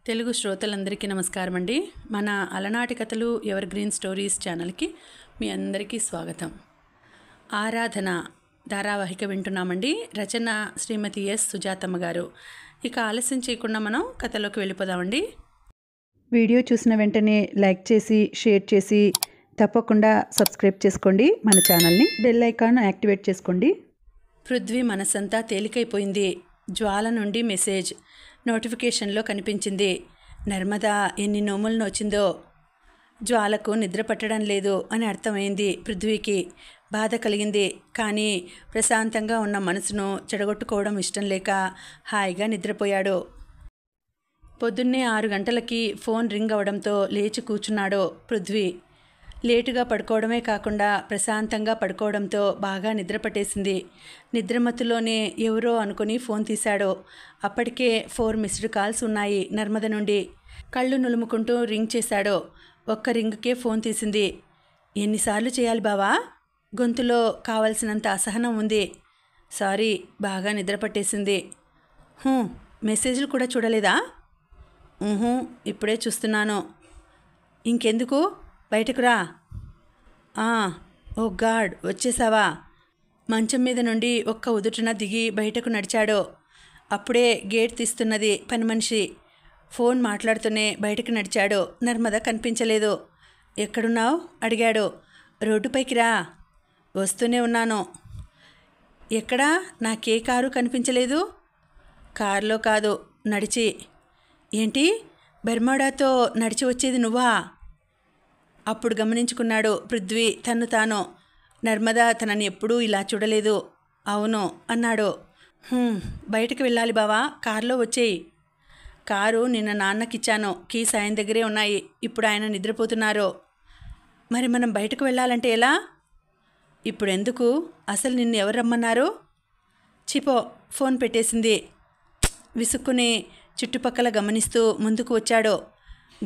తెలుగు శ్రోతలందరికీ నమస్కారం అండి. మన అలనాటి కథలు ఎవర్ గ్రీన్ స్టోరీస్ ఛానల్కి మీ అందరికీ స్వాగతం. ఆరాధన ధారావాహిక వింటున్నామండి. రచన శ్రీమతి ఎస్ సుజాతమ్మ గారు. ఇక ఆలస్యం చేయకుండా మనం కథలోకి వెళ్ళిపోదామండి. వీడియో చూసిన వెంటనే లైక్ చేసి షేర్ చేసి తప్పకుండా సబ్స్క్రైబ్ చేసుకోండి. మన ఛానల్ని బెల్ ఐకాన్ యాక్టివేట్ చేసుకోండి. పృథ్వీ మనసంతా తేలికైపోయింది. జ్వాల నుండి మెసేజ్ నోటిఫికేషన్లో కనిపించింది. నర్మద ఎన్ని నోములను వచ్చిందో. జ్వాలకు నిద్ర పట్టడం లేదు అని అర్థమైంది. పృథ్వీకి బాధ కలిగింది. కానీ ప్రశాంతంగా ఉన్న మనసును చెడగొట్టుకోవడం ఇష్టం లేక హాయిగా నిద్రపోయాడు. పొద్దున్నే 6 గంటలకి ఫోన్ రింగ్ అవడంతో లేచి కూర్చున్నాడు పృథ్వీ. లేటుగా పడుకోవడమే కాకుండా ప్రశాంతంగా పడుకోవడంతో బాగా నిద్ర పట్టేసింది. నిద్రమత్తులోనే ఎవరో అనుకుని ఫోన్ తీశాడు. అప్పటికే 4 మిస్డ్ కాల్స్ ఉన్నాయి నర్మద నుండి. కళ్ళు నులుముకుంటూ రింగ్ చేశాడు. ఒక్క రింగ్కే ఫోన్ తీసింది. ఎన్నిసార్లు చేయాలి బావా? గొంతులో కావలసినంత అసహనం ఉంది. సారీ, బాగా నిద్ర పట్టేసింది. మెసేజ్లు కూడా చూడలేదా? ఇప్పుడే చూస్తున్నాను. ఇంకెందుకు, బయటకు రా. ఓ గాడ్, వచ్చేసావా? మంచం మీద నుండి ఒక్క ఉదుటున దిగి బయటకు నడిచాడు. అప్పుడే గేట్ తీస్తున్నది పని మనిషి. ఫోన్ మాట్లాడుతూనే బయటకు నడిచాడు. నర్మద కనిపించలేదు. ఎక్కడున్నావు అడిగాడు. రోడ్డుపైకి రా. వస్తూనే ఉన్నాను. ఎక్కడా? నాకే కారు కనిపించలేదు. కారులో కాదు, నడిచి. ఏంటి, బెర్మాడాతో నడిచి వచ్చేది నువ్వా? అప్పుడు గమనించుకున్నాడు పృథ్వీ తన్ను తాను. నర్మద తనని ఎప్పుడూ ఇలా చూడలేదు. అవును అన్నాడు. బయటకు వెళ్ళాలి బావా, కారులో వచ్చేయి. కారు నిన్న నాన్నకిచ్చాను. కీస్ ఆయన దగ్గరే ఉన్నాయి. ఇప్పుడు ఆయన నిద్రపోతున్నారు. మరి మనం బయటకు వెళ్ళాలంటే ఎలా? ఇప్పుడు ఎందుకు? అసలు నిన్ను ఎవరు రమ్మన్నారు? చిపో, ఫోన్ పెట్టేసింది. విసుక్కుని చుట్టుపక్కల గమనిస్తూ ముందుకు వచ్చాడు.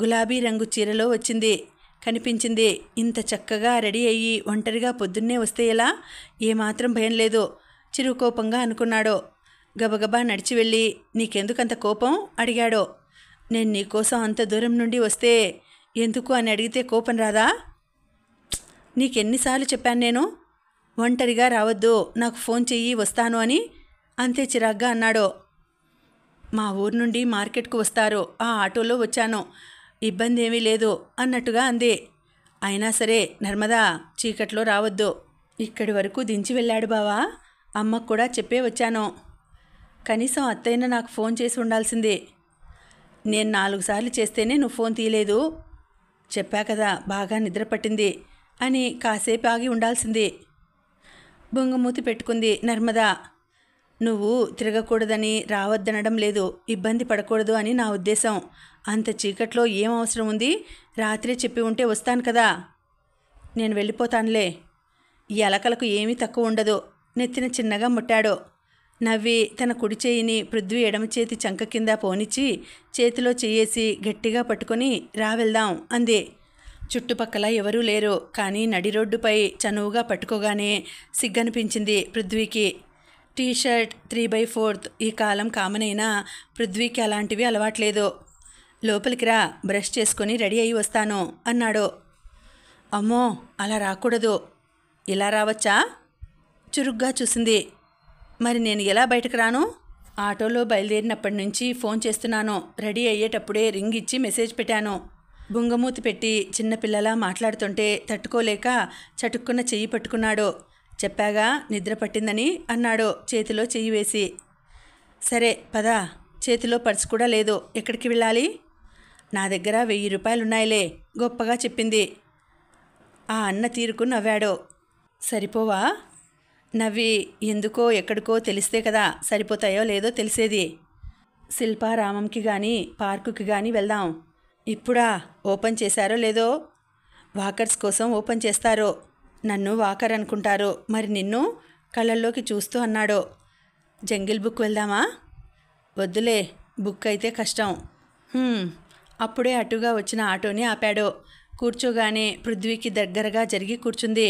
గులాబీ రంగు చీరలో వచ్చింది. కనిపించింది. ఇంత చక్కగా రెడీ అయ్యి ఒంటరిగా పొద్దున్నే వస్తే ఎలా? ఏమాత్రం భయం లేదు. చిరుకోపంగా అనుకున్నాడు. గబగబా నడిచి వెళ్ళి, నీకెందుకంత కోపం అడిగాడు. నేను నీకోసం అంత దూరం నుండి వస్తే ఎందుకు అని అడిగితే కోపం రాదా? నీకెన్నిసార్లు చెప్పాను నేను? ఒంటరిగా రావద్దు, నాకు ఫోన్ చెయ్యి, వస్తాను అని. అంతే చిరాగ్గా అన్నాడు. మా ఊరు నుండి మార్కెట్కు వస్తారు, ఆ ఆటోలో వచ్చాను, ఇబ్బంది ఏమీ లేదు అన్నట్టుగా అంది. అయినా సరే నర్మదా, చీకట్లో రావద్దు. ఇక్కడి వరకు దించి వెళ్ళాడు బావా. అమ్మకు కూడా చెప్పే వచ్చాను. కనీసం అత్తయ్యన నాకు ఫోన్ చేసి ఉండాల్సిందే. నేను 4 సార్లు చేస్తేనే నువ్వు ఫోన్ తీయలేదు. చెప్పా కదా, బాగా నిద్ర పట్టింది అని కాసేపు ఆగి ఉండాల్సింది. బొంగమూతి పెట్టుకుంది నర్మదా. నువ్వు తిరగకూడదని రావద్దనడం లేదు, ఇబ్బంది పడకూడదు అని నా ఉద్దేశం. అంత చీకట్లో ఏం అవసరం ఉంది? రాత్రే చెప్పి ఉంటే వస్తాను కదా. నేను వెళ్ళిపోతానులే. ఈ అలకలకు ఏమీ తక్కువ ఉండదు. నెత్తిన చిన్నగా ముట్టాడు. నవ్వి తన కుడి చేయిని పృథ్వీ ఎడమ చేతి చంక కింద పోనిచ్చి చేతిలో చెయ్యేసి గట్టిగా పట్టుకొని రా వెళ్దాం అంది. చుట్టుపక్కల ఎవరూ లేరు. కానీ నడి రోడ్డుపై చనువుగా పట్టుకోగానే సిగ్గనిపించింది పృథ్వీకి. టీషర్ట్ 3/4 ఈ కాలం కామన్ అయినా పృథ్వీకి అలాంటివి అలవాట్లేదు. లోపలికి రా, బ్రష్ చేసుకొని రెడీ అయ్యి వస్తాను అన్నాడు. అమ్మో, అలా రాకూడదు. ఇలా రావచ్చా? చురుగ్గా చూసింది. మరి నేను ఎలా బయటకు రాను? ఆటోలో బయలుదేరినప్పటి నుంచి ఫోన్ చేస్తున్నాను. రెడీ అయ్యేటప్పుడే రింగ్ ఇచ్చి మెసేజ్ పెట్టాను. బుంగమూతి పెట్టి చిన్నపిల్లలా మాట్లాడుతుంటే తట్టుకోలేక చటుక్కున చెయ్యి పట్టుకున్నాడు. చెప్పాగా నిద్ర పట్టిందని అన్నాడు చేతిలో చెయ్యి వేసి. సరే పదా. చేతిలో పర్సు కూడా లేదు. ఎక్కడికి వెళ్ళాలి? నా దగ్గర 1000 రూపాయలున్నాయిలే గొప్పగా చెప్పింది. ఆ అన్న తీరుకు నవ్వాడు. సరిపోవా? నవ్వి, ఎందుకో ఎక్కడికో తెలిస్తే కదా సరిపోతాయో లేదో తెలిసేది. శిల్పారామంకి కానీ పార్కుకి కానీ వెళ్దాం. ఇప్పుడా? ఓపెన్ చేశారో లేదో. వాకర్స్ కోసం ఓపెన్ చేస్తారు. నన్ను వాకర్ అనుకుంటారు, మరి నిన్ను కళ్ళల్లోకి చూస్తూ అన్నాడు. జంగిల్ బుక్ వెళ్దామా? వద్దులే, బుక్ అయితే కష్టం. అప్పుడే అటుగా వచ్చిన ఆటోని ఆపాడు. కూర్చోగానే పృథ్వీకి దగ్గరగా జరిగి కూర్చుంది.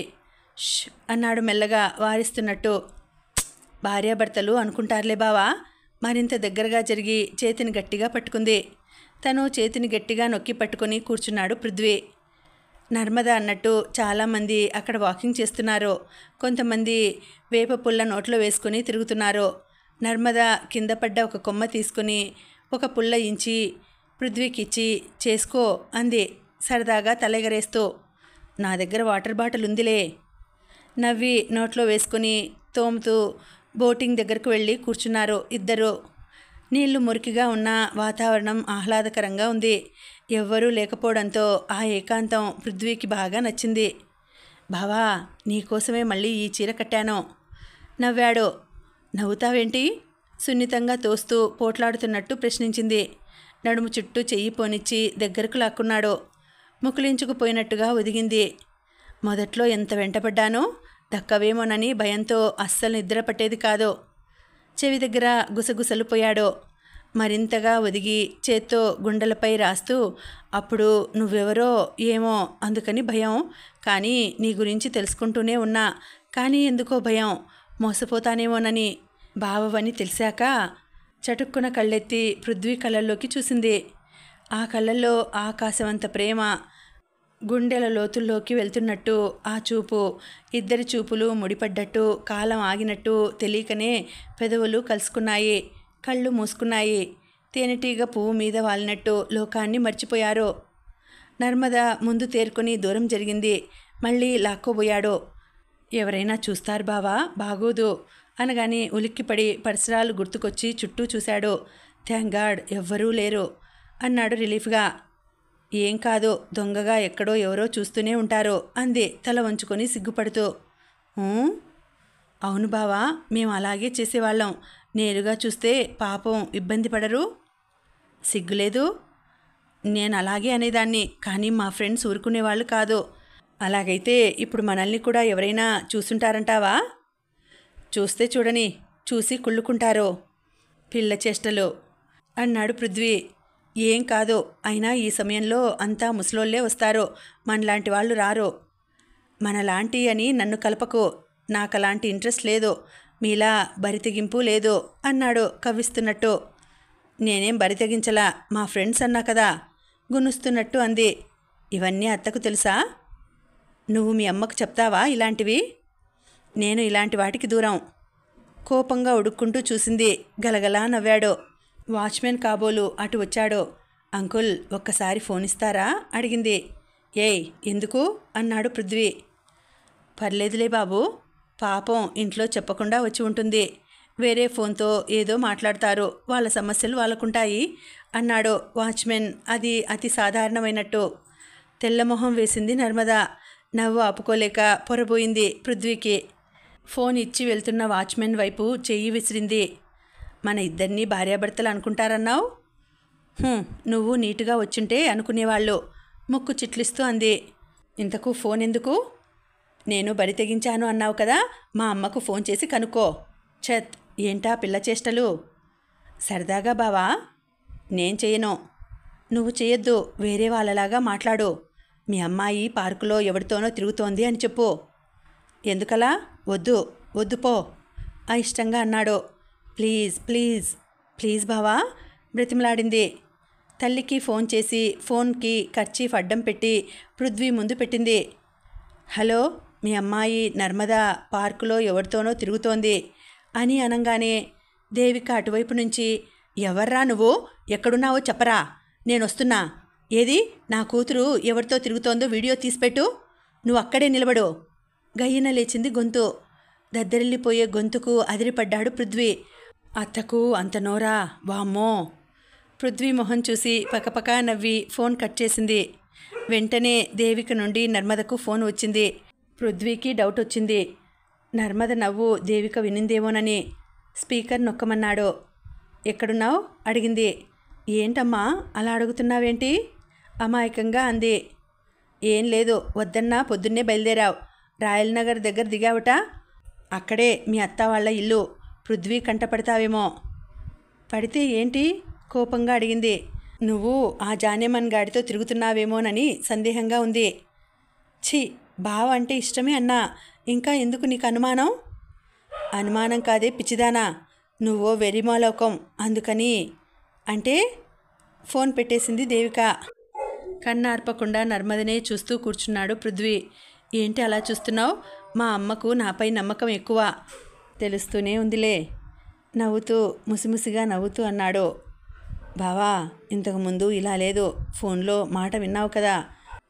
అన్నాడు మెల్లగా వారిస్తున్నట్టు. భార్యాభర్తలు అనుకుంటారులే బావా, మరింత దగ్గరగా జరిగి చేతిని గట్టిగా పట్టుకుంది. తను చేతిని గట్టిగా నొక్కి పట్టుకొని కూర్చున్నాడు పృథ్వీ. నర్మద అన్నట్టు చాలామంది అక్కడ వాకింగ్ చేస్తున్నారు. కొంతమంది వేప పుల్ల నోట్లో వేసుకుని తిరుగుతున్నారు. నర్మద కింద పడ్డ ఒక కొమ్మ తీసుకుని ఒక పుల్ల ఇంచి పృథ్వీకిచ్చి చేసుకో అంది సరదాగా తలెగరేస్తూ. నా దగ్గర వాటర్ బాటిల్ ఉందిలే. నవ్వి నోట్లో వేసుకుని తోముతూ బోటింగ్ దగ్గరకు వెళ్ళి కూర్చున్నారు ఇద్దరు. నీళ్లు మురికిగా ఉన్న వాతావరణం ఆహ్లాదకరంగా ఉంది. ఎవ్వరూ లేకపోవడంతో ఆ ఏకాంతం పృథ్వీకి బాగా నచ్చింది. బావా, నీకోసమే మళ్ళీ ఈ చీర కట్టాను నవ్వాడు. నవ్వుతావేంటి? సున్నితంగా తోస్తూ పోట్లాడుతున్నట్టు ప్రశ్నించింది. నడుము చుట్టూ చెయ్యి పోనిచ్చి దగ్గరకు లాక్కున్నాడు. ముకులించుకుపోయినట్టుగా ఒదిగింది. మొదట్లో ఎంత వెంటపడ్డానో, దక్కవేమోనని భయంతో అస్సలు నిద్ర పట్టేది కాదు. చెవి దగ్గర గుసగుసలు పోయాడు. మరింతగా ఒదిగి చేత్తో గుండెలపై రాస్తూ, అప్పుడు నువ్వెవరో ఏమో అందుకని భయం, కానీ నీ గురించి తెలుసుకుంటూనే ఉన్నా, కానీ ఎందుకో భయం, మోసపోతానేమోనని. బావవని తెలిసాక చటుక్కున కళ్ళెత్తి పృథ్వీ కళ్ళల్లోకి చూసింది. ఆ కళ్ళల్లో ఆకాశమంత ప్రేమ గుండెల లోతుల్లోకి వెళ్తున్నట్టు ఆ చూపు. ఇద్దరి చూపులు ముడిపడ్డట్టు, కాలం ఆగినట్టు తెలియకనే పెదవులు కలుసుకున్నాయి, కళ్ళు మూసుకున్నాయి. తేనెటీగ పువ్వు మీద వాలినట్టు లోకాన్ని మర్చిపోయారు. నర్మద ముందు తేరుకొని దూరం జరిగింది. మళ్ళీ లాక్కోబోయాడు. ఎవరైనా చూస్తారు బావా, బాగోదు అనగానే ఉలిక్కిపడి పరిసరాలు గుర్తుకొచ్చి చుట్టూ చూశాడు. థ్యాంక్ గాడ్ ఎవ్వరూ లేరు అన్నాడు రిలీఫ్గా. ఏం కాదు, దొంగగా ఎక్కడో ఎవరో చూస్తూనే ఉంటారు అంది తల వంచుకొని సిగ్గుపడుతూ. అవును బావా, మేము అలాగే చేసేవాళ్ళం. నేరుగా చూస్తే పాపం ఇబ్బంది పడరు? సిగ్గులేదు? నేను అలాగే అనేదాన్ని, కానీ మా ఫ్రెండ్స్ ఊరుకునేవాళ్ళు కాదు. అలాగైతే ఇప్పుడు మనల్ని కూడా ఎవరైనా చూసుంటారంటావా? చూస్తే చూడని, చూసి కుళ్ళుకుంటారు. పిల్ల చేష్టలు అన్నాడు పృథ్వీ. ఏం కాదు, అయినా ఈ సమయంలో అంతా ముసలోళ్ళే వస్తారు, మనలాంటి వాళ్ళు రారు. మనలాంటి అని నన్ను కలపకు, నాకలాంటి ఇంట్రెస్ట్ లేదు, మీలా బరితెగింపు లేదు అన్నాడు కవ్విస్తున్నట్టు. నేనేం బరితెగించలా, మా ఫ్రెండ్స్ అన్నా కదా గునుస్తున్నట్టు అంది. ఇవన్నీ అత్తకు తెలుసా? నువ్వు మీ అమ్మకు చెప్తావా ఇలాంటివి? నేను ఇలాంటి వాటికి దూరం. కోపంగా ఉడుక్కుంటూ చూసింది. గలగలా నవ్వాడు. వాచ్మెన్ కాబోలు అటు వచ్చాడు. అంకుల్, ఒక్కసారి ఫోన్ ఇస్తారా అడిగింది. ఏయ్, ఎందుకు అన్నాడు పృథ్వీ. పర్లేదులే బాబు, పాపం ఇంట్లో చెప్పకుండా వచ్చి ఉంటుంది, వేరే ఫోన్తో ఏదో మాట్లాడతారు, వాళ్ళ సమస్యలు వాళ్ళకుంటాయి అన్నాడు వాచ్మెన్ అది అతి సాధారణమైనట్టు. తెల్లమొహం వేసింది నర్మద. నవ్వు ఆపుకోలేక పొరబోయింది పృథ్వీకి. ఫోన్ ఇచ్చి వెళ్తున్న వాచ్మెన్ వైపు చెయ్యి విసిరింది. మన ఇద్దరినీ భార్యాభర్తలు అనుకుంటారన్నావు? నువ్వు నీటుగా వచ్చుంటే అనుకునేవాళ్ళు ముక్కు చిట్లిస్తూ అంది. ఇంతకు ఫోన్ ఎందుకు? నేను బరి తెగించాను అన్నావు కదా, మా అమ్మకు ఫోన్ చేసి కనుక్కో. ఛత్, ఏంటా పిల్ల చేష్టలు? సరదాగా బావా. నేను చేయను. నువ్వు చేయొద్దు, వేరే వాళ్ళలాగా మాట్లాడు. మీ అమ్మాయి పార్కులో ఎవరితోనో తిరుగుతోంది అని చెప్పు. ఎందుకలా? వద్దు వద్దు పో అయిష్టంగా అన్నాడు. ప్లీజ్ ప్లీజ్ ప్లీజ్ బావా బ్రతిమలాడింది. తల్లికి ఫోన్ చేసి ఫోన్కి కర్చీఫ్ అడ్డం పెట్టి పృథ్వీ ముందు పెట్టింది. హలో, మీ అమ్మాయి నర్మద పార్కులో ఎవరితోనో తిరుగుతోంది అని అనగానే దేవిక అటువైపు నుంచి, ఎవర్రా నువ్వు, ఎక్కడున్నావో చెప్పరా, నేను వస్తున్నా. ఏది, నా కూతురు ఎవరితో తిరుగుతోందో వీడియో తీసిపెట్టు, నువ్వు అక్కడే నిలబడు. గయ్యన లేచింది గొంతు. దద్దరిల్లిపోయే గొంతుకు అదిరిపడ్డాడు పృథ్వీ. అత్తకు అంత నోరా, వామ్మో. పృథ్వీ మొహం చూసి పకపకా నవ్వి ఫోన్ కట్ చేసింది. వెంటనే దేవిక నుండి నర్మదకు ఫోన్ వచ్చింది. పృథ్వీకి డౌట్ వచ్చింది. నర్మద నవ్వు దేవిక వినిందేమోనని స్పీకర్ నొక్కమన్నాడు. ఎక్కడున్నావు అడిగింది. ఏంటమ్మా అలా అడుగుతున్నావేంటి అమాయకంగా అంది. ఏం లేదు, వద్దన్నా పొద్దున్నే బయలుదేరావు, రాయల్ నగర్ దగ్గర దిగావుట, అక్కడే మీ అత్త వాళ్ళ ఇల్లు. పృథ్వీ కంటపడతావేమో. పడితే ఏంటి కోపంగా అడిగింది. నువ్వు ఆ జానేమన్ గాడితో తిరుగుతున్నావేమోనని సందేహంగా ఉంది. ఛీ, బావ అంటే ఇష్టమే అన్నా, ఇంకా ఎందుకు నీకు అనుమానం? అనుమానం కాదే పిచ్చిదానా, నువ్వో వెరిమాలోకం అందుకని. అంటే ఫోన్ పెట్టేసింది దేవిక. కన్నార్పకుండా నర్మదనే చూస్తూ కూర్చున్నాడు పృథ్వీ. ఏంటి అలా చూస్తున్నావు? మా అమ్మకు నాపై నమ్మకం ఎక్కువ. తెలుస్తూనే ఉందిలే. నవ్వుతూ ముసిముసిగా నవ్వుతూ అన్నాడు. బావా, ఇంతకుముందు ఇలా లేదు. ఫోన్లో మాట విన్నావు కదా.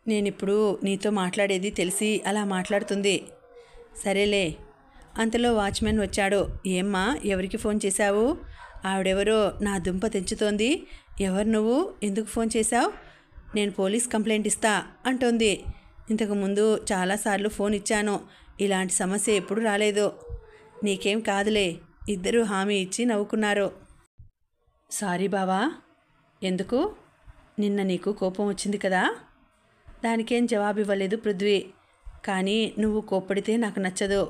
నేనిప్పుడు నీతో మాట్లాడేది తెలిసి అలా మాట్లాడుతుంది. సరేలే. అంతలో వాచ్మెన్ వచ్చాడు. ఏమ్మా, ఎవరికి ఫోన్ చేశావు? ఆవిడెవరో నా దుంప తెంచుతోంది. ఎవరు నువ్వు? ఎందుకు ఫోన్ చేశావు? నేను పోలీస్ కంప్లైంట్ ఇస్తా అంటోంది. ఇంతకుముందు చాలాసార్లు ఫోన్ ఇచ్చాను. ఇలాంటి సమస్య ఎప్పుడు రాలేదు. నీకేం కాదులే. ఇద్దరూ హామీ ఇచ్చి నవ్వుకున్నారు. సారీ బావా. ఎందుకు? నిన్న నీకు కోపం వచ్చింది కదా. దానికేం జవాబు ఇవ్వలేదు పృథ్వీ. కానీ నువ్వు కోప్పడితే నాకు నచ్చదు.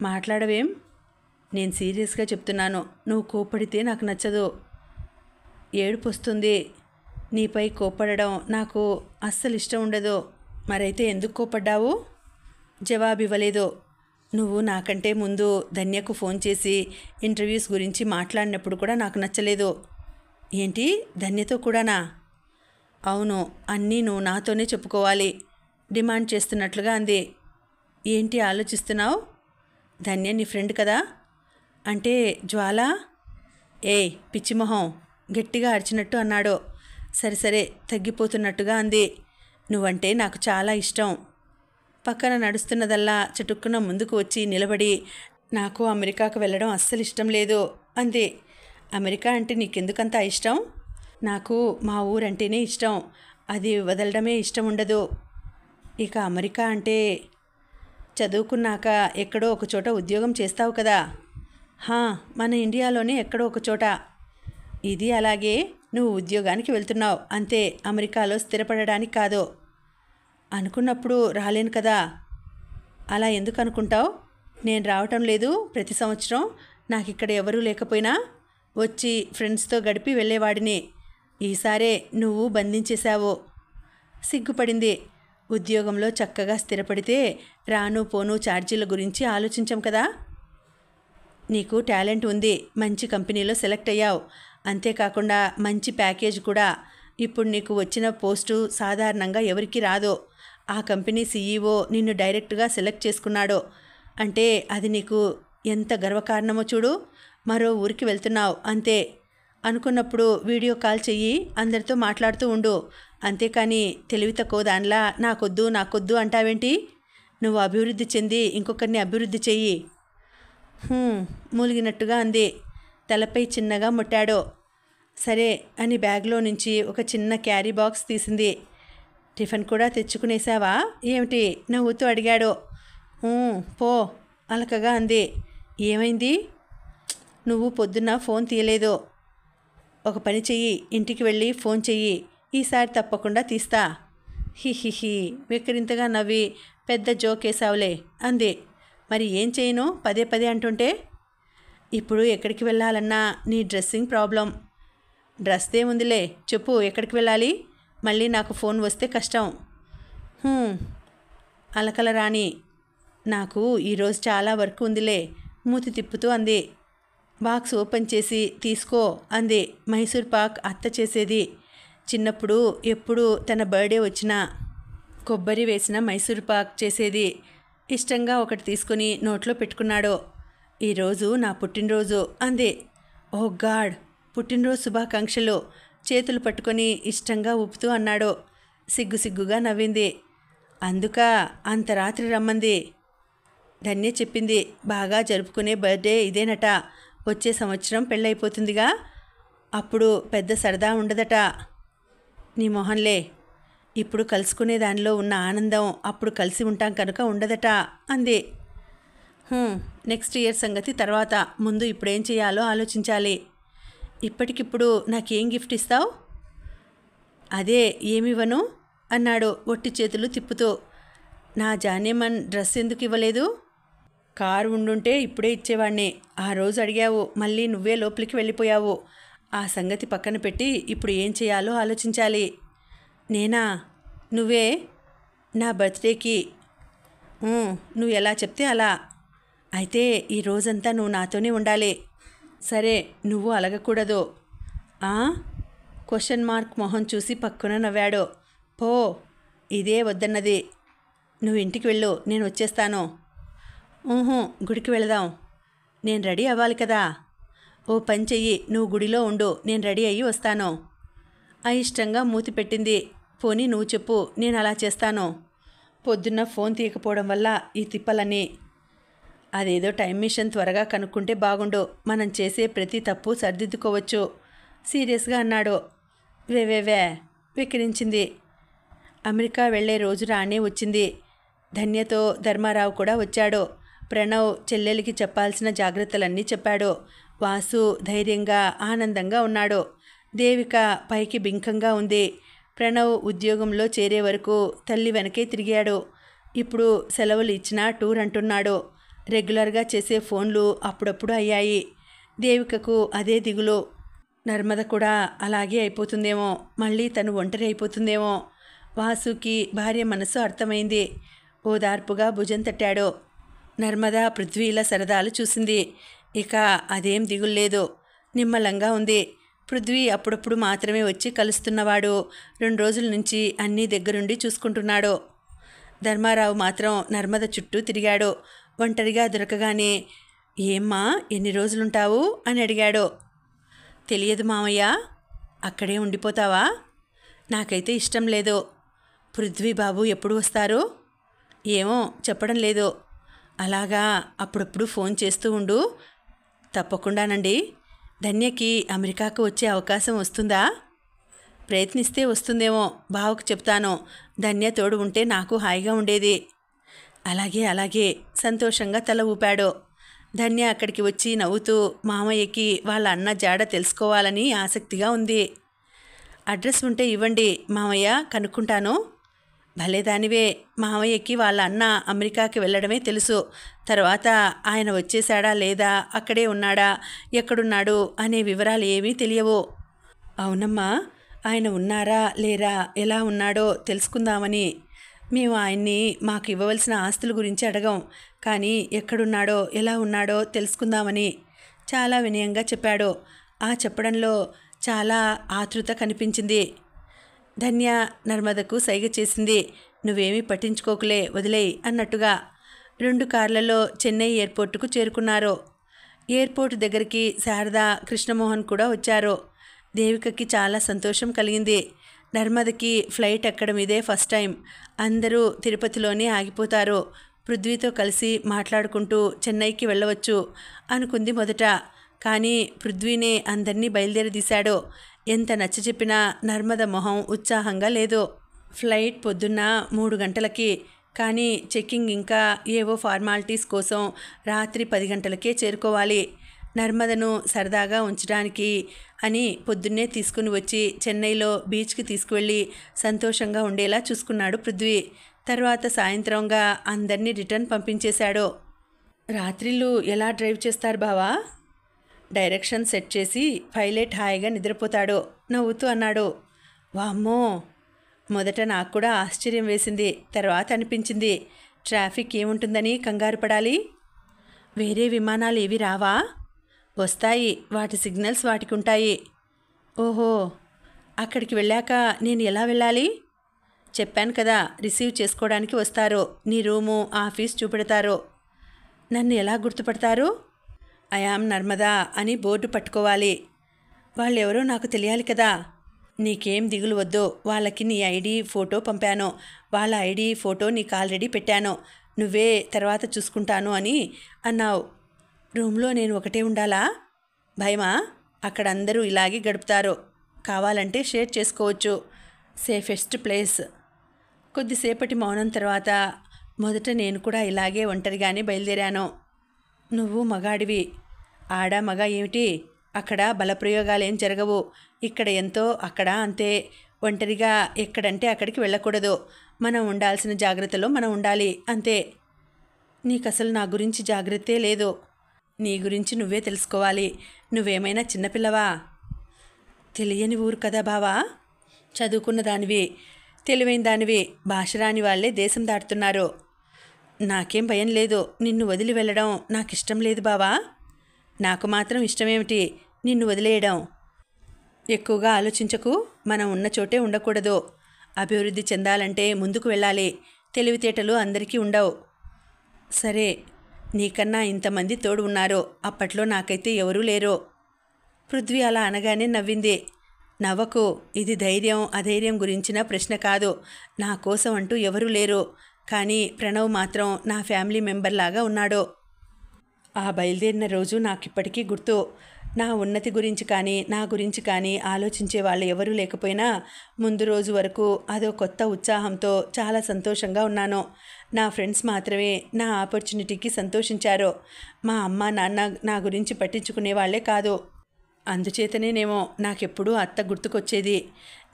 మాట్లాడవేం? నేను సీరియస్గా చెప్తున్నాను. నువ్వు కోప్పడితే నాకు నచ్చదు. ఏడుపు వస్తుంది. నీపై కోప్పడడం నాకు అస్సలు ఇష్టం ఉండదు. మరైతే ఎందుకు కోప్పడ్డావు? జవాబు ఇవ్వలేదు. నువ్వు నాకంటే ముందు ధన్యకు ఫోన్ చేసి ఇంటర్వ్యూస్ గురించి మాట్లాడినప్పుడు కూడా నాకు నచ్చలేదు. ఏంటి, ధన్యతో కూడానా? అవును, అన్నీ నువ్వు నాతోనే చెప్పుకోవాలి డిమాండ్ చేస్తున్నట్లుగా అంది. ఏంటి ఆలోచిస్తున్నావు? ధన్య నీ ఫ్రెండ్ కదా. అంటే జ్వాల? ఏయ్ పిచ్చిమొహం, గట్టిగా అరిచినట్టు అన్నాడు. సరే సరే తగ్గిపోతున్నట్టుగా అంది. నువ్వంటే నాకు చాలా ఇష్టం. పక్కన నడుస్తున్నదల్లా చటుక్కున ముందుకు వచ్చి నిలబడి, నాకు అమెరికాకు వెళ్ళడం అస్సలు ఇష్టం లేదు అంది. అమెరికా అంటే నీకెందుకంత ఇష్టం? నాకు మా ఊరంటేనే ఇష్టం. అది వదలడమే ఇష్టం ఉండదు. ఇక అమెరికా అంటే చదువుకున్నాక ఎక్కడో ఒక చోట ఉద్యోగం చేస్తావు కదా. మన ఇండియాలోనే ఎక్కడో ఒక చోట. ఇది అలాగే. నువ్వు ఉద్యోగానికి వెళ్తున్నావు అంతే, అమెరికాలో స్థిరపడడానికి కాదు. అనుకున్నప్పుడు రాలేను కదా. అలా ఎందుకు అనుకుంటావు? నేను రావటం లేదు ప్రతి సంవత్సరం. నాకు ఇక్కడ ఎవరూ లేకపోయినా వచ్చి ఫ్రెండ్స్తో గడిపి వెళ్ళేవాడిని. ఈసారే నువ్వు బంధించేశావు. సిగ్గుపడింది. ఉద్యోగంలో చక్కగా స్థిరపడితే రాను పోను ఛార్జీల గురించి ఆలోచించాం కదా. నీకు టాలెంట్ ఉంది. మంచి కంపెనీలో సెలెక్ట్ అయ్యావు. అంతేకాకుండా మంచి ప్యాకేజ్ కూడా. ఇప్పుడు నీకు వచ్చిన పోస్టు సాధారణంగా ఎవరికి రాదు. ఆ కంపెనీ సీఈఓ నిన్ను డైరెక్ట్గా సెలెక్ట్ చేసుకున్నాడు. అంటే అది నీకు ఎంత గర్వకారణమో చూడు. మరో ఊరికి వెళ్తున్నావు అంతే. అనుకున్నప్పుడు వీడియో కాల్ చెయ్యి, అందరితో మాట్లాడుతూ ఉండు. అంతేకాని తెలివి తక్కువ దానిలా నాకొద్దు అంటావేంటి? నువ్వు అభివృద్ధి చెంది ఇంకొకరిని అభివృద్ధి చెయ్యి. మూలిగినట్టుగా అంది. తలపై చిన్నగా ముట్టాడు. సరే అని బ్యాగ్లో నుంచి ఒక చిన్న క్యారీ బాక్స్ తీసింది. టిఫిన్ కూడా తెచ్చుకునేసావా ఏమిటి? నవ్వుతూ అడిగాడు. పో అలకగా అంది. ఏమైంది? నువ్వు పొద్దున్న ఫోన్ తీయలేదు. ఒక పని చెయ్యి, ఇంటికి వెళ్ళి ఫోన్ చెయ్యి. ఈసారి తప్పకుండా తీస్తా. హిహిహి వికరింతగా నవ్వి పెద్ద జోకేసావులే అంది. మరి ఏం చేయను పదే పదే అంటుంటే? ఇప్పుడు ఎక్కడికి వెళ్ళాలన్నా నీ డ్రెస్సింగ్ ప్రాబ్లం. డ్రెస్దే ఉందిలే, చెప్పు ఎక్కడికి వెళ్ళాలి? మళ్ళీ నాకు ఫోన్ వస్తే కష్టం. అలకల రాణి. నాకు ఈరోజు చాలా వర్క్ ఉందిలే మూతి తిప్పుతూ అంది. బాక్స్ ఓపెన్ చేసి తీసుకో అంది. మైసూర్ పాక్ అత్త చేసేది. చిన్నప్పుడు ఎప్పుడు తన బర్త్డే వచ్చినా కొబ్బరి వేసిన మైసూర్ పాక్ చేసేది. ఇష్టంగా ఒకటి తీసుకుని నోట్లో పెట్టుకున్నాడు. ఈరోజు నా పుట్టినరోజు అంది. ఓ గాడ్, పుట్టినరోజు శుభాకాంక్షలు. చేతులు పట్టుకొని ఇష్టంగా ఊపుతూ అన్నాడు. సిగ్గుగా నవ్వింది. అందుక అంత రాత్రి రమ్మంది. ధన్య చెప్పింది. బాగా జరుపుకునే బర్త్డే ఇదేనట. వచ్చే సంవత్సరం పెళ్ళైపోతుందిగా, అప్పుడు పెద్ద సరదా ఉండదట. నీ మొహంలే. ఇప్పుడు కలుసుకునే దానిలో ఉన్న ఆనందం అప్పుడు కలిసి ఉంటాం కనుక ఉండదట అంది. నెక్స్ట్ ఇయర్ సంగతి తర్వాత. ముందు ఇప్పుడేం చేయాలో ఆలోచించాలి. ఇప్పటికిప్పుడు నాకేం గిఫ్ట్ ఇస్తావు? అదే ఏమివ్వను అన్నాడు ఒట్టి చేతులు తిప్పుతూ. నా జానేమన్ డ్రెస్ ఎందుకు ఇవ్వలేదు? కారు ఉండుంటే ఇప్పుడే ఇచ్చేవాణ్ణి. ఆ రోజు అడిగావు, మళ్ళీ నువ్వే లోపలికి వెళ్ళిపోయావు. ఆ సంగతి పక్కన పెట్టి ఇప్పుడు ఏం చేయాలో ఆలోచించాలి. నేనా? నువ్వే. నా బర్త్డేకి. నువ్వు ఎలా చెప్తే అలా. అయితే ఈ రోజంతా నువ్వు నాతోనే ఉండాలి. సరే, నువ్వు అలగకూడదు. ఆ? క్వశ్చన్ మార్క్ మొహం చూసి పక్కున నవ్వాడు. పో, ఇదే వద్దన్నది. నువ్వు ఇంటికి వెళ్ళు, నేను వచ్చేస్తాను. గుడికి వెళదాం. నేను రెడీ అవ్వాలి కదా. ఓ పని చెయ్యి, నువ్వు గుడిలో ఉండు, నేను రెడీ అయ్యి వస్తాను. అయిష్టంగా మూతి పెట్టింది. పోనీ నువ్వు చెప్పు, నేను అలా చేస్తాను. పొద్దున్న ఫోన్ తీయకపోవడం వల్ల ఈ తిప్పలని. అదేదో టైం మిషన్ త్వరగా కనుక్కుంటే బాగుండు. మనం చేసే ప్రతి తప్పు సరిదిద్దుకోవచ్చు సీరియస్గా అన్నాడు. వెక్కిరించింది. అమెరికా వెళ్లే రోజు రానే వచ్చింది. ధన్యతో ధర్మారావు కూడా వచ్చాడు. ప్రణవ్ చెల్లెలికి చెప్పాల్సిన జాగ్రత్తలన్నీ చెప్పాడు. వాసు ధైర్యంగా ఆనందంగా ఉన్నాడు. దేవిక పైకి బింకంగా ఉంది. ప్రణవ్ ఉద్యోగంలో చేరే వరకు తల్లి వెనకే తిరిగాడు. ఇప్పుడు సెలవులు ఇచ్చినా టూర్ అంటున్నాడు. రెగ్యులర్గా చేసే ఫోన్లు అప్పుడప్పుడు అయ్యాయి. దేవికకు అదే దిగులు. నర్మద కూడా అలాగే అయిపోతుందేమో, మళ్ళీ తను ఒంటరి అయిపోతుందేమో. వాసుకి భార్య మనసు అర్థమైంది. ఓదార్పుగా భుజం తట్టాడు. నర్మద పృథ్వీల సరదాలు చూసింది. ఇక అదేం దిగుల్లేదు, నిమ్మలంగా ఉంది. పృథ్వీ అప్పుడప్పుడు మాత్రమే వచ్చి కలుస్తున్నవాడు. 2 రోజుల నుంచి అన్నీ దగ్గరుండి చూసుకుంటున్నాడు. ధర్మారావు మాత్రం నర్మద చుట్టూ తిరిగాడు. ఒంటరిగా దొరకగానే, ఏమ్మా ఎన్ని రోజులుంటావు అని అడిగాడు. తెలియదు మామయ్య. అక్కడే ఉండిపోతావా? నాకైతే ఇష్టం లేదు. పృథ్వీ బాబు ఎప్పుడు వస్తారు? ఏమో చెప్పడం లేదు. అలాగా, అప్పుడప్పుడు ఫోన్ చేస్తూ ఉండు. తప్పకుండానండి. ధన్యకి అమెరికాకు వచ్చే అవకాశం వస్తుందా? ప్రయత్నిస్తే వస్తుందేమో, బావకు చెప్తాను. ధన్య తోడు ఉంటే నాకు హాయిగా ఉండేది. అలాగే సంతోషంగా తల ఊపాడు. ధన్య అక్కడికి వచ్చి నవ్వుతూ మామయ్యకి వాళ్ళ అన్న జాడ తెలుసుకోవాలని ఆసక్తిగా ఉంది. అడ్రస్ ఉంటే ఇవ్వండి మామయ్య, కనుక్కుంటాను. భలేదానివే. మామయ్యకి వాళ్ళ అన్న అమెరికాకి వెళ్ళడమే తెలుసు. తర్వాత ఆయన వచ్చేశాడా లేదా, అక్కడే ఉన్నాడా, ఎక్కడున్నాడు అనే వివరాలు ఏమీ తెలియవు. అవునమ్మా, ఆయన ఉన్నారా లేరా, ఎలా ఉన్నాడో తెలుసుకుందామని. మేము ఆయన్ని మాకు ఇవ్వవలసిన ఆస్తుల గురించి అడగం, కానీ ఎక్కడున్నాడో ఎలా ఉన్నాడో తెలుసుకుందామని చాలా వినయంగా చెప్పాడు. ఆ చెప్పడంలో చాలా ఆతృత కనిపించింది. ధన్య నర్మదకు సైగ చేసింది. నువ్వేమీ పట్టించుకోకులే, వదిలేయి అన్నట్టుగా. 2 కార్లలో చెన్నై ఎయిర్పోర్టుకు చేరుకున్నారు. ఎయిర్పోర్టు దగ్గరికి శారద, కృష్ణమోహన్ కూడా వచ్చారు. దేవికకి చాలా సంతోషం కలిగింది. నర్మదకి ఫ్లైట్ ఎక్కడం ఇదే ఫస్ట్ టైం. అందరూ తిరుపతిలోనే ఆగిపోతారు. పృథ్వీతో కలిసి మాట్లాడుకుంటూ చెన్నైకి వెళ్ళవచ్చు అనుకుంది మొదట. కానీ పృథ్వీనే అందరినీ బయలుదేరదీశాడు. ఎంత నచ్చచెప్పినా నర్మద మొహం ఉత్సాహంగా లేదు. ఫ్లైట్ పొద్దున్న 3 గంటలకి, కానీ చెక్కింగ్ ఇంకా ఏవో ఫార్మాలిటీస్ కోసం రాత్రి 10 గంటలకే చేరుకోవాలి. నర్మదను సరదాగా ఉంచడానికి అని పొద్దున్నే తీసుకుని వచ్చి చెన్నైలో బీచ్కి తీసుకువెళ్ళి సంతోషంగా ఉండేలా చూసుకున్నాడు పృథ్వీ. తర్వాత సాయంత్రంగా అందరినీ రిటర్న్ పంపించేశాడు. రాత్రిళ్ళు ఎలా డ్రైవ్ చేస్తారు బావా? డైరెక్షన్ సెట్ చేసి పైలట్ హాయిగా నిద్రపోతాడు నవ్వుతూ అన్నాడు. వామ్మో! మొదట నాకు కూడా ఆశ్చర్యం వేసింది. తర్వాత అనిపించింది, ట్రాఫిక్ ఏముంటుందని కంగారు పడాలి. వేరే విమానాలు ఏవి రావా? వస్తాయి, వాటి సిగ్నల్స్ వాటికి ఉంటాయి. ఓహో, అక్కడికి వెళ్ళాక నేను ఎలా వెళ్ళాలి? చెప్పాను కదా, రిసీవ్ చేసుకోవడానికి వస్తారు. నీ రూము, ఆఫీస్ చూపెడతారు. నన్ను ఎలా గుర్తుపడతారు? ఐయామ్ నర్మదా అని బోర్డు పట్టుకోవాలి. వాళ్ళెవరో నాకు తెలియాలి కదా. నీకేం దిగులు వద్దు. వాళ్ళకి నీ ఐడి ఫోటో పంపాను. వాళ్ళ ఐడి ఫోటో నీకు ఆల్రెడీ పెట్టాను. నువ్వే తర్వాత చూసుకుంటాను అని అన్నావు. రూమ్లో నేను ఒకటే ఉండాలా? భయమా? అక్కడ అందరూ ఇలాగే గడుపుతారు. కావాలంటే షేర్ చేసుకోవచ్చు. Safest place. కొద్దిసేపటి మౌనం తర్వాత, మొదట నేను కూడా ఇలాగే ఒంటరిగానే బయలుదేరాను. నువ్వు మగాడివి. ఆడ మగ ఏమిటి? అక్కడ బలప్రయోగాలేం జరగవు. ఇక్కడ ఎంతో, అక్కడ అంతే. ఒంటరిగా ఎక్కడంటే అక్కడికి వెళ్ళకూడదు. మనం ఉండాల్సిన జాగ్రత్తలో మనం ఉండాలి, అంతే. నీకసలు నా గురించి జాగ్రత్తే లేదు. నీ గురించి నువ్వే తెలుసుకోవాలి. నువ్వేమైనా చిన్నపిల్లవా? తెలియని ఊరు కదా బావా. చదువుకున్న దానివి, తెలివైన దానివి. భాష రాని వాళ్ళే దేశం దాటుతున్నారు. నాకేం భయం లేదు. నిన్ను వదిలి వెళ్ళడం నాకిష్టం లేదు బావా. నాకు మాత్రం ఇష్టమేమిటి నిన్ను వదిలేయడం? ఎక్కువగా ఆలోచించకు. మనం ఉన్న చోటే ఉండకూడదు. అభివృద్ధి చెందాలంటే ముందుకు వెళ్ళాలి. తెలివితేటలు అందరికీ ఉండవు. సరే, నీకన్నా ఇంతమంది తోడు ఉన్నారు. అప్పట్లో నాకైతే ఎవరూ లేరు. పృథ్వీ అలా అనగానే నవ్వింది. నవ్వకు. ఇది ధైర్యం అధైర్యం గురించిన ప్రశ్న కాదు. నా కోసం అంటూ ఎవరూ లేరు. కానీ ప్రణవ్ మాత్రం నా ఫ్యామిలీ మెంబర్ లాగా ఉన్నాడు. ఆ బయలుదేరిన రోజు నాకిప్పటికీ గుర్తు. నా ఉన్నతి గురించి కానీ నా గురించి కానీ ఆలోచించే వాళ్ళు ఎవరూ లేకపోయినా ముందు రోజు వరకు అదో కొత్త ఉత్సాహంతో చాలా సంతోషంగా ఉన్నాను. నా ఫ్రెండ్స్ మాత్రమే నా ఆపర్చునిటీకి సంతోషించారు. మా అమ్మ నాన్న నా గురించి పట్టించుకునే వాళ్ళే కాదు. అందుచేతనేనేమో నాకెప్పుడూ అత్త గుర్తుకొచ్చేది.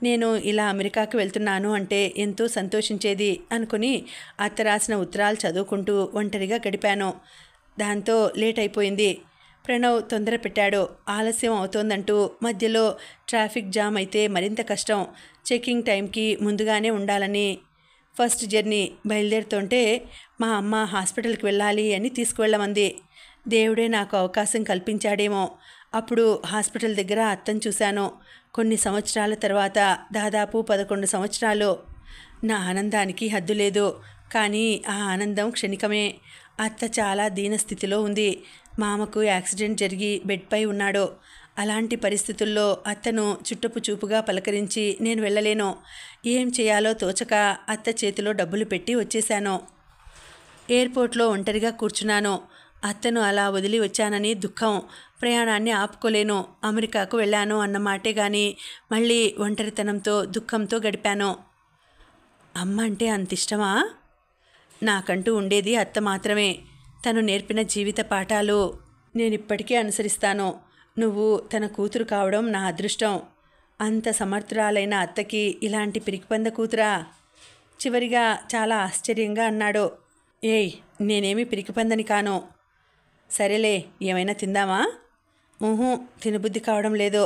నేను ఇలా అమెరికాకి వెళ్తున్నాను అంటే ఎంతో సంతోషించేది అనుకుని అత్త రాసిన ఉత్తరాలు చదువుకుంటూ ఒంటరిగా గడిపాను. దాంతో లేట్ అయిపోయింది. ప్రణవ్ తొందర పెట్టాడు. ఆలస్యం అవుతోందంటూ మధ్యలో ట్రాఫిక్ జామ్ అయితే మరింత కష్టం. చెకింగ్ టైంకి ముందుగానే ఉండాలని ఫస్ట్ జర్నీ బయలుదేరుతుంటే మా అమ్మ హాస్పిటల్కి వెళ్ళాలి అని తీసుకువెళ్ళమంది. దేవుడే నాకు అవకాశం కల్పించాడేమో. అప్పుడు హాస్పిటల్ దగ్గర అత్తను చూశాను. కొన్ని సంవత్సరాల తర్వాత, దాదాపు 11 సంవత్సరాలు. నా ఆనందానికి హద్దు లేదు. కానీ ఆ ఆనందం క్షణికమే. అత్త చాలా దీనస్థితిలో ఉంది. మామకు యాక్సిడెంట్ జరిగి బెడ్పై ఉన్నాడు. అలాంటి పరిస్థితుల్లో అత్తను చుట్టపు చూపుగా పలకరించి నేను వెళ్ళలేను. ఏం చేయాలో తోచక అత్త చేతిలో డబ్బులు పెట్టి వచ్చేశాను. ఎయిర్పోర్ట్లో ఒంటరిగా కూర్చున్నాను. అత్తను అలా వదిలి వచ్చానని దుఃఖం. ప్రయాణాన్ని ఆపుకోలేను. అమెరికాకు వెళ్ళాను అన్న మాటే గాని మళ్ళీ ఒంటరితనంతో దుఃఖంతో గడిపాను. అమ్మ అంటే అంత ఇష్టమా? నాకంటూ ఉండేది అత్త మాత్రమే. తను నేర్పిన జీవిత పాఠాలు నేనిప్పటికీ అనుసరిస్తాను. నువ్వు తన కూతురు కావడం నా అదృష్టం. అంత సమర్థురాలైన అత్తకి ఇలాంటి పిరికిపంద కూతురా? చివరిగా చాలా ఆశ్చర్యంగా అన్నాడు. ఏయ్, నేనేమి పిరికిపందని కాను. సరేలే, ఏమైనా తిందామా? తినబుద్ధి కావడం లేదు.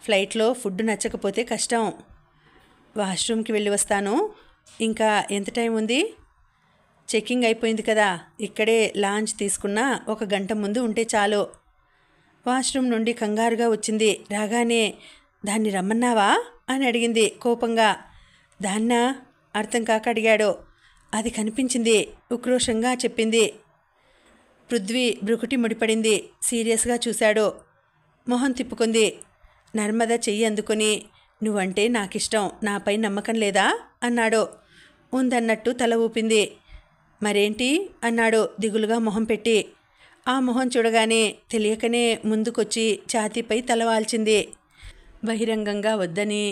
ఫ్లైట్లో ఫుడ్ నచ్చకపోతే కష్టం. వాష్రూమ్కి వెళ్ళి వస్తాను. ఇంకా ఎంత టైం ఉంది? చెక్కింగ్ అయిపోయింది కదా. ఇక్కడే లాంచ్ తీసుకున్నా 1 గంట ముందు ఉంటే చాలు. వాష్రూమ్ నుండి కంగారుగా వచ్చింది. రాగానే దాన్ని రమ్మన్నావా అని అడిగింది కోపంగా. దాన్నా? అర్థం కాక అడిగాడు. అది కనిపించింది, ఉక్రోషంగా చెప్పింది. పృథ్వీ బ్రుకుటి ముడిపడింది. సీరియస్గా చూశాడు. మొహం తిప్పుకుంది. నర్మద చెయ్యి అందుకుని, నువ్వంటే నాకిష్టం, నాపై నమ్మకం లేదా అన్నాడు. ఉందన్నట్టు తల ఊపింది. మరేంటి అన్నాడు దిగులుగా మొహం పెట్టి. ఆ మొహం చూడగానే తెలియకనే ముందుకొచ్చి ఛాతీపై తలవాల్చింది. బహిరంగంగా వద్దని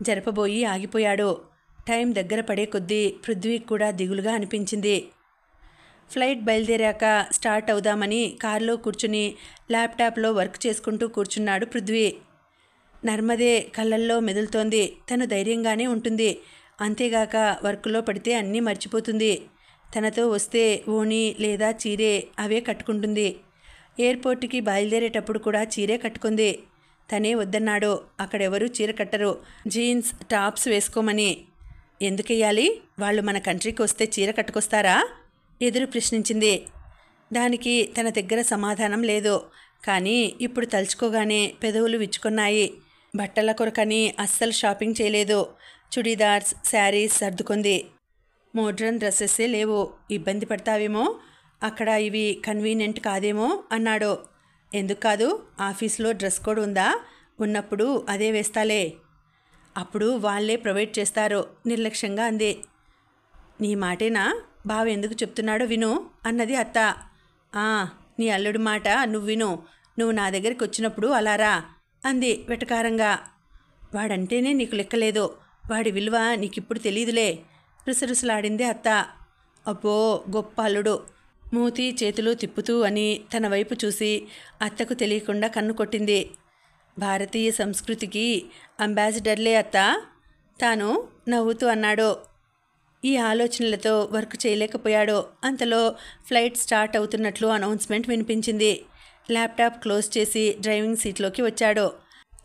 జరపబోయి ఆగిపోయాడు. టైం దగ్గర పడే కొద్దీ పృథ్వీకి కూడా దిగులుగా అనిపించింది. ఫ్లైట్ బయలుదేరాక స్టార్ట్ అవుదామని కారులో కూర్చుని ల్యాప్టాప్లో వర్క్ చేసుకుంటూ కూర్చున్నాడు పృథ్వీ. నర్మదే కళ్ళల్లో మెదులుతోంది. తను ధైర్యంగానే ఉంటుంది. అంతేగాక వర్క్లో పడితే అన్నీ మర్చిపోతుంది. తనతో వస్తే ఓణి లేదా చీరే అవే కట్టుకుంటుంది. ఎయిర్పోర్ట్కి బయలుదేరేటప్పుడు కూడా చీరే కట్టుకుంది. తనే వద్దన్నాడు. అక్కడెవరూ చీర కట్టరు. జీన్స్ టాప్స్ వేసుకోమని. ఎందుకెయ్యాలి? వాళ్ళు మన కంట్రీకి వస్తే చీర కట్టుకొస్తారా? ఎదురు ప్రశ్నించింది. దానికి తన దగ్గర సమాధానం లేదు. కానీ ఇప్పుడు తలుచుకోగానే పెదవులు విచ్చుకున్నాయి. బట్టల కొరకని అస్సలు షాపింగ్ చేయలేదు. చుడీదార్స్, శారీస్ సర్దుకుంది. మోడ్రన్ డ్రెస్సెస్సే లేవు. ఇబ్బంది పడతావేమో, అక్కడ ఇవి కన్వీనియంట్ కాదేమో అన్నాడు. ఎందుకు కాదు? ఆఫీస్లో డ్రెస్ కోడ్ ఉందా? ఉన్నప్పుడు అదే వేస్తాలే. అప్పుడు వాళ్ళే ప్రొవైడ్ చేస్తారు నిర్లక్ష్యంగా అంది. నీ మాటేనా? బావ ఎందుకు చెప్తున్నాడో విను అన్నది అత్త. నీ అల్లుడి మాట నువ్వు విను. నువ్వు నా దగ్గరికి వచ్చినప్పుడు అలారా అంది వెటకారంగా. వాడంటేనే నీకు లెక్కలేదు. వాడి విలువ నీకిప్పుడు తెలీదులే రుసరుసలాడింది అత్త. అబ్బో, గొప్ప అల్లుడు. మూతి చేతులు తిప్పుతూ అని తన వైపు చూసి అత్తకు తెలియకుండా కన్ను కొట్టింది. భారతీయ సంస్కృతికి అంబాసిడర్లే అత్త తాను నవ్వుతూ అన్నాడు. ఈ ఆలోచనలతో వర్క్ చేయలేకపోయాడు. అంతలో ఫ్లైట్ స్టార్ట్ అవుతున్నట్లు అనౌన్స్మెంట్ వినిపించింది. ల్యాప్టాప్ క్లోజ్ చేసి డ్రైవింగ్ సీట్లోకి వచ్చాడు.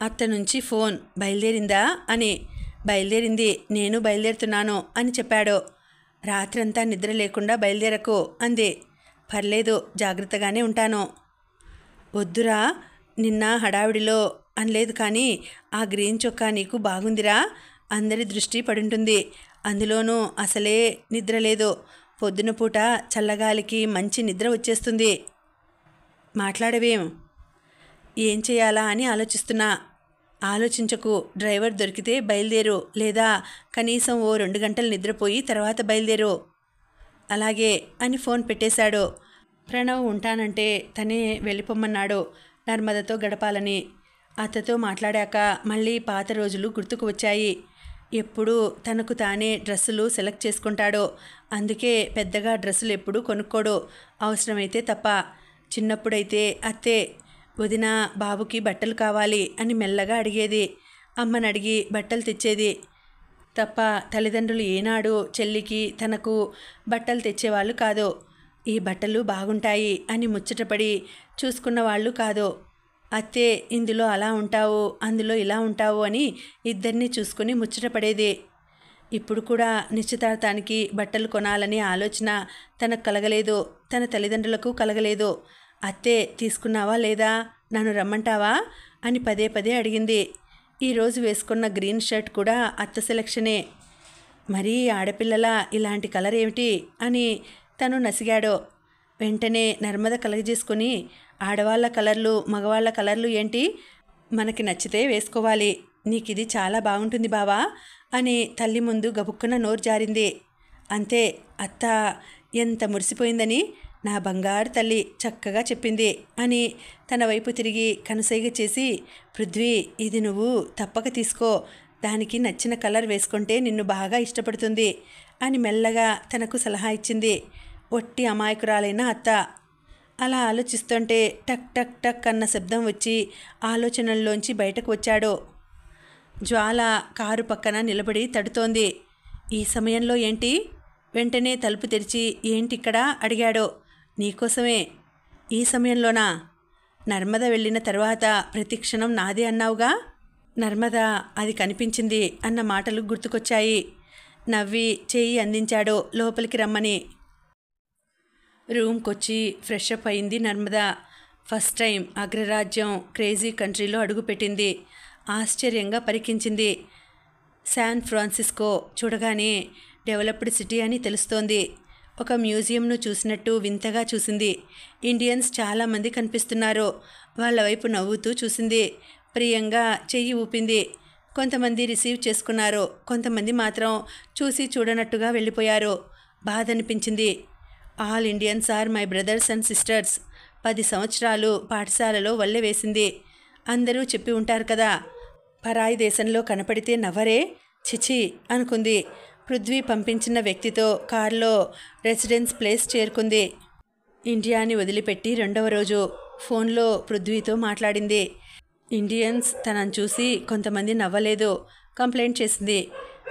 అత్త నుంచి ఫోన్. బయలుదేరిందా అని. బయలుదేరింది. నేను బయలుదేరుతున్నాను అని చెప్పాడు. రాత్రంతా నిద్ర లేకుండా బయలుదేరకు అంది. పర్లేదు, జాగ్రత్తగానే ఉంటాను. వద్దురా, నిన్న హడావిడిలో అనలేదు కానీ ఆ గ్రీన్ చొక్కా నీకు బాగుందిరా. అందరి దృష్టి పడుంటుంది. అందులోనూ అసలే నిద్ర లేదు. పొద్దున పూట చల్లగాలికి మంచి నిద్ర వచ్చేస్తుంది. మాట్లాడవేం? ఏం చేయాలా అని ఆలోచిస్తున్నా. ఆలోచించకు, డ్రైవర్ దొరికితే బయలుదేరు, లేదా కనీసం ఓ 2 గంటలు నిద్రపోయి తర్వాత బయలుదేరు. అలాగే అని ఫోన్ పెట్టేశాడు. ప్రణవ్ ఉంటానంటే తనే వెళ్ళిపోమ్మన్నాడు నర్మదతో గడపాలని. అత్తతో మాట్లాడాక మళ్ళీ పాత రోజులు గుర్తుకు వచ్చాయి. ఎప్పుడూ తనకు తానే డ్రెస్సులు సెలెక్ట్ చేసుకుంటాడు. అందుకే పెద్దగా డ్రెస్సులు ఎప్పుడూ కొనుక్కోడు, అవసరమైతే తప్ప. చిన్నప్పుడైతే అత్తే వదిన బాబుకి బట్టలు కావాలి అని మెల్లగా అడిగేది. అమ్మని అడిగి బట్టలు తెచ్చేది తప్ప తల్లిదండ్రులు ఏనాడు చెల్లికి తనకు బట్టలు తెచ్చేవాళ్ళు కాదు. ఈ బట్టలు బాగుంటాయి అని ముచ్చటపడి చూసుకున్న వాళ్ళు కాదు. అత్తే ఇందులో అలా ఉంటావు, అందులో ఇలా ఉంటావు అని ఇద్దరిని చూసుకుని ముచ్చటపడేది. ఇప్పుడు కూడా నిశ్చితార్థానికి బట్టలు కొనాలనే ఆలోచన తనకు కలగలేదు, తన తల్లిదండ్రులకు కలగలేదు. అత్తే తీసుకున్నావా లేదా, నన్ను రమ్మంటావా అని పదే పదే అడిగింది. ఈరోజు వేసుకున్న గ్రీన్ షర్ట్ కూడా అత్త సెలక్షనే. మరీ ఆడపిల్లల ఇలాంటి కలర్ ఏమిటి అని తను నసిగాడు. వెంటనే నర్మద కలగజేసుకుని, ఆడవాళ్ళ కలర్లు మగవాళ్ళ కలర్లు ఏంటి, మనకి నచ్చితే వేసుకోవాలి, నీకిది చాలా బాగుంటుంది బావా అని తల్లి ముందు గబుక్కున నోరు జారింది. అంతే, అత్త ఎంత మురిసిపోయిందని, నా బంగారు తల్లి చక్కగా చెప్పింది అని తన వైపు తిరిగి కనుసైగ చేసి, పృథ్వీ ఇది నువ్వు తప్పక తీసుకో, దానికి నచ్చిన కలర్ వేసుకుంటే నిన్ను బాగా ఇష్టపడుతుంది అని మెల్లగా తనకు సలహా ఇచ్చింది. ఒట్టి అమాయకురాలైన అత్త. అలా ఆలోచిస్తుంటే టక్ టక్ టక్ అన్న శబ్దం వచ్చి ఆలోచనల్లోంచి బయటకు వచ్చాడు. జ్వాల కారు పక్కన నిలబడి తడుతోంది. ఈ సమయంలో ఏంటి? వెంటనే తలుపు తెరిచి ఏంటిక్కడ అడిగాడు. నీకోసమే. ఈ సమయంలోనా? నర్మద వెళ్ళిన తర్వాత ప్రతిక్షణం నాదే అన్నావుగా. నర్మద అది కనిపించింది అన్న మాటలు గుర్తుకొచ్చాయి. నవ్వి చెయ్యి అందించాడు లోపలికి రమ్మని. రూమ్కొచ్చి ఫ్రెష్ అప్ అయింది నర్మద. ఫస్ట్ టైం అగ్రరాజ్యం క్రేజీ కంట్రీలో అడుగుపెట్టింది. ఆశ్చర్యంగా పరికించింది. శాన్ ఫ్రాన్సిస్కో చూడగానే డెవలప్డ్ సిటీ అని తెలుస్తోంది. ఒక మ్యూజియంను చూసినట్టు వింతగా చూసింది. ఇండియన్స్ చాలామంది కనిపిస్తున్నారు. వాళ్ళ వైపు నవ్వుతూ చూసింది. ప్రియంగా చెయ్యి ఊపింది. కొంతమంది రిసీవ్ చేసుకున్నారు, కొంతమంది మాత్రం చూసి చూడనట్టుగా వెళ్ళిపోయారు. బాధ అనిపించింది. All Indians are my brothers and sisters. 10 సంవత్సరాలు పాఠశాలలో వల్లె వేసింది. అందరూ చెప్పి ఉంటారు కదా, పరాయి దేశంలో కనపడితే నవ్వరే, చిచి అనుకుంది. పృథ్వీ పంపించిన వ్యక్తితో కారులో రెసిడెన్స్ ప్లేస్ చేరుకుంది. ఇండియాని వదిలిపెట్టి 2వ రోజు ఫోన్లో పృథ్వీతో మాట్లాడింది. ఇండియన్స్ తనను చూసి కొంతమంది నవ్వలేదు, కంప్లైంట్ చేసింది.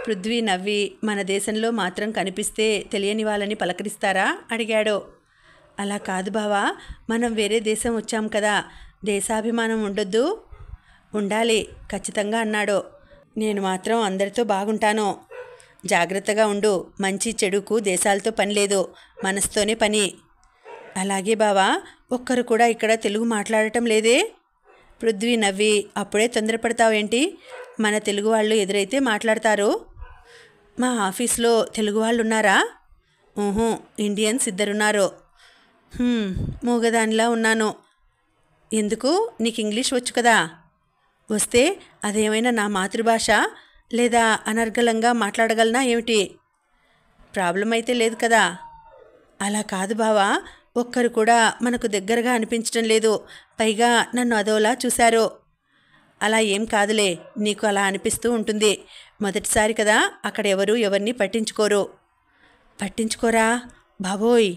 పృథ్వీ నవ్వి, మన దేశంలో మాత్రం కనిపిస్తే తెలియని వాళ్ళని పలకరిస్తారా అడిగాడు. అలా కాదు బావా, మనం వేరే దేశం వచ్చాం కదా, దేశాభిమానం ఉండొద్దు? ఉండాలి ఖచ్చితంగా అన్నాడు. నేను మాత్రం అందరితో బాగుంటాను. జాగ్రత్తగా ఉండు. మంచి చెడుకు దేశాలతో పని లేదు, మనసుతోనే పని. అలాగే బావా, ఒక్కరు కూడా ఇక్కడ తెలుగు మాట్లాడటం లేదే. పృథ్వీ నవ్వి, అప్పుడే తొందరపడతావేంటి, మన తెలుగు వాళ్ళు ఎదురైతే మాట్లాడతారు. మా ఆఫీస్లో తెలుగు వాళ్ళు ఉన్నారా? ఇండియన్స్ 2 ఉన్నారు. మూగదానిలా ఉన్నాను. ఎందుకు, నీకు ఇంగ్లీష్ వచ్చు కదా. వస్తే అదేమైనా నా మాతృభాష, లేదా అనర్గళంగా మాట్లాడగలనా ఏమిటి? ప్రాబ్లం అయితే లేదు కదా. అలా కాదు బావా, ఒక్కరు కూడా మనకు దగ్గరగా అనిపించడం లేదు. పైగా నన్ను అదోలా చూశారు. అలా ఏం కాదులే, నీకు అలా అనిపిస్తూ ఉంటుంది. మొదటిసారి కదా, అక్కడ ఎవరిని పట్టించుకోరు. పట్టించుకోరా బాబోయ్,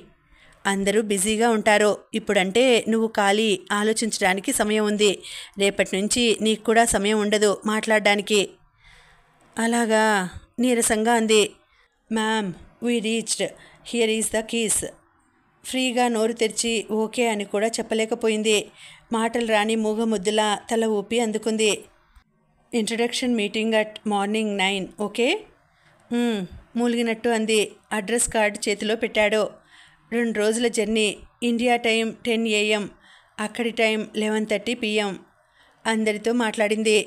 అందరూ బిజీగా ఉంటారు. ఇప్పుడంటే నువ్వు ఖాళీ, ఆలోచించడానికి సమయం ఉంది. రేపటి నుంచి నీకు కూడా సమయం ఉండదు మాట్లాడడానికి. అలాగా నీరసంగా అంది. Ma'am, we reached, here is the keys. ఫ్రీగా నోరు తెరిచి ఓకే అని కూడా చెప్పలేకపోయింది. మాటలు రాని మూగముద్దులా తల ఊపి అందుకుంది. Introduction meeting at morning 9 okay. మూలిగినట్టు అంది. అడ్రస్ కార్డు చేతిలో పెట్టాడు. 2 రోజుల జర్నీ. India time 10 AM. అక్కడి టైం 11:30 PM. అందరితో మాట్లాడింది.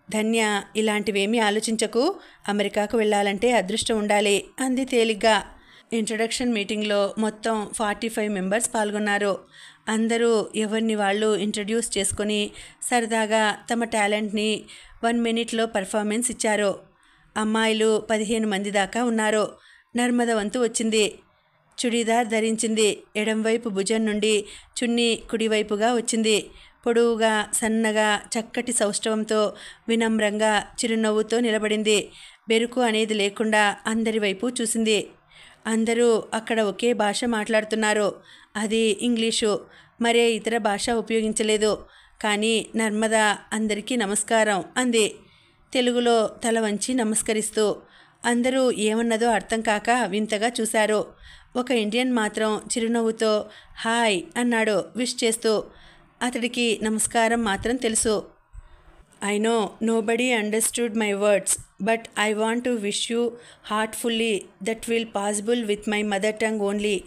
ధన్య, ఇలాంటివేమీ ఆలోచించకు, అమెరికాకు వెళ్ళాలంటే అదృష్టం ఉండాలి అంది తేలిగ్గా. ఇంట్రడక్షన్ మీటింగ్లో మొత్తం 45 మెంబర్స్ పాల్గొన్నారు. అందరూ ఎవరిని వాళ్ళు ఇంట్రడ్యూస్ చేసుకొని సరదాగా తమ టాలెంట్ని 1 మినిట్లో పర్ఫార్మెన్స్ ఇచ్చారు. అమ్మాయిలు 15 మంది దాకా ఉన్నారు. నర్మద వంతు వచ్చింది. చుడీదార్ ధరించింది. ఎడంవైపు భుజం నుండి చున్నీ కుడివైపుగా వచ్చింది. పొడవుగా, సన్నగా, చక్కటి సౌష్ఠవంతో, వినమ్రంగా, చిరునవ్వుతో నిలబడింది. బెరుకు అనేది లేకుండా అందరి వైపు చూసింది. అందరూ అక్కడ ఒకే భాష మాట్లాడుతున్నారు. అది ఇంగ్లీషు. మరే ఇతర భాష ఉపయోగించలేదు. కానీ నర్మద అందరికీ నమస్కారం అంది, తెలుగులో తల వంచి నమస్కరిస్తూ. అందరూ ఏమన్నదో అర్థం కాక వింతగా చూశారు. ఒక ఇండియన్ మాత్రం చిరునవ్వుతో హాయ్ అన్నాడు విష్ చేస్తూ. అతడికి నమస్కారం మాత్రం తెలుసు. I know nobody understood my words, but I want to wish you heartfully that will possible with my mother tongue only.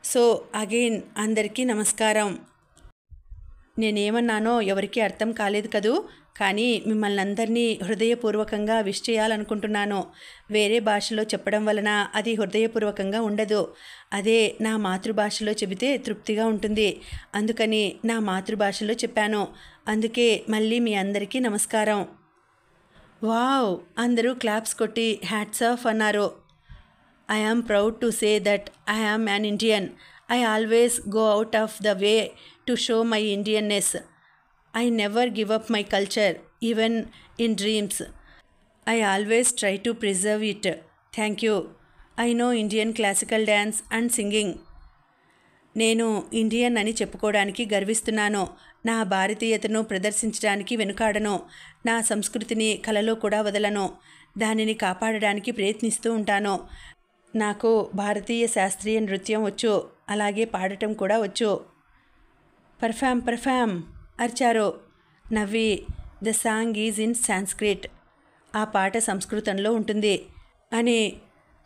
So again అందరికీ నమస్కారం. నేనేమన్నానో ఎవరికీ అర్థం కాలేదు కదూ, కానీ మిమ్మల్ని అందరినీ హృదయపూర్వకంగా విష్ చేయాలనుకుంటున్నాను. వేరే భాషలో చెప్పడం వలన అది హృదయపూర్వకంగా ఉండదు. అదే నా మాతృభాషలో చెబితే తృప్తిగా ఉంటుంది. అందుకని నా మాతృభాషలో చెప్పాను. అందుకే మళ్ళీ మీ అందరికీ నమస్కారం. వావ్! అందరూ క్లాప్స్ కొట్టి హ్యాట్స్ ఆఫ్ అన్నారు. I am proud to say that I am an Indian. I always go out of the way to show my Indianness. I never give up my culture, even in dreams. I always try to preserve it. Thank you. I know Indian classical dance and singing. నేను Indian అని చెప్పుకోవడానికి గర్విస్తున్నాను. నా భారతీయతను ప్రదర్శించడానికి వెనుకాడను. నా సంస్కృతిని కలలో కూడా వదలను. దానిని కాపాడడానికి ప్రయత్నిస్తూ ఉంటాను. నాకు భారతీయ శాస్త్రీయ నృత్యం వచ్చు, అలాగే పాడటం కూడా వచ్చు. పర్ఫామ్ అరిచారు. నవ్వి, the song is in Sanskrit. ఆ పాట సంస్కృతంలో ఉంటుంది అని.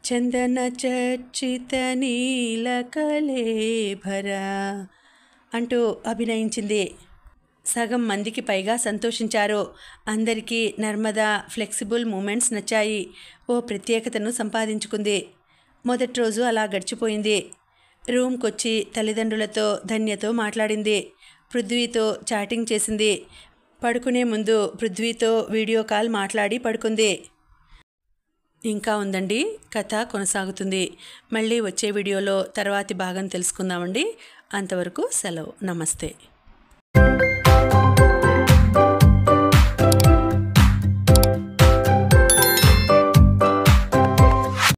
చందన చర్చిత నీల కళేభర అంటూ అభినయించింది. సగం మందికి పైగా సంతోషించారు. అందరికీ నర్మదా ఫ్లెక్సిబుల్ మూమెంట్స్ నచ్చాయి. ఓ ప్రత్యేకతను సంపాదించుకుంది. మొదటి రోజు అలా గడిచిపోయింది. రూమ్కొచ్చి తల్లిదండ్రులతో, ధన్యతో మాట్లాడింది. పృథ్వీతో చాటింగ్ చేసింది. పడుకునే ముందు పృథ్వీతో వీడియో కాల్ మాట్లాడి పడుకుంది. ఇంకా ఉందండి, కథ కొనసాగుతుంది. మళ్ళీ వచ్చే వీడియోలో తర్వాతి భాగం తెలుసుకుందామండి. అంతవరకు సెలవు. నమస్తే.